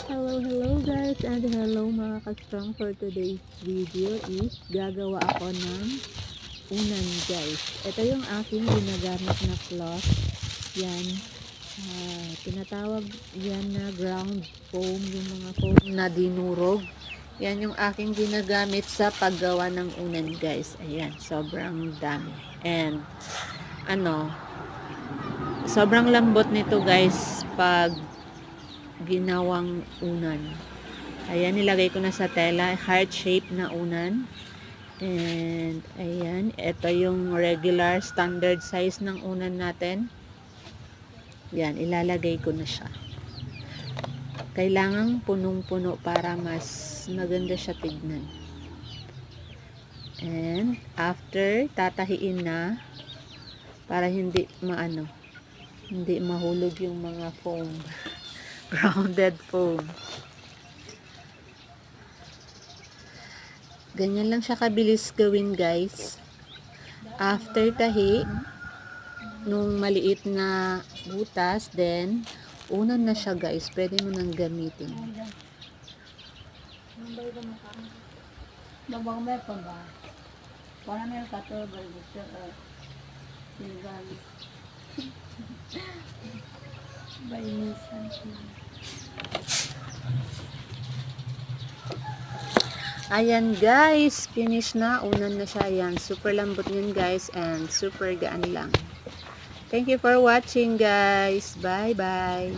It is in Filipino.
Hello guys, and hello mga ka-strong. For today's video is gagawa ako ng unan guys. Ito yung aking ginagamit na cloth. Yan, tinatawag yan na ground foam, yung mga foam na dinurog. Yan yung aking ginagamit sa paggawa ng unan guys. Ayan, sobrang dami. And sobrang lambot nito guys pag ginawang unan. Ayan, nilagay ko na sa tela, heart shape na unan. And ayan, ito yung regular standard size ng unan natin. Yan, ilalagay ko na siya. Kailangang punong-puno para mas maganda siya tignan. And after, tatahiin na para hindi hindi mahulog yung mga foam. Grounded foam. Ganyan lang siya kabilis gawin guys. After tahi, nung maliit na butas, then unan na siya guys. Pwede mo nang gamitin. Babang may pa ba? Para may katulad gusto silgan. Bayinisan. Ayan guys, finish na. Unan na siya. Ayan, super lambot yun guys and super gaan lang. Thank you for watching guys. Bye bye.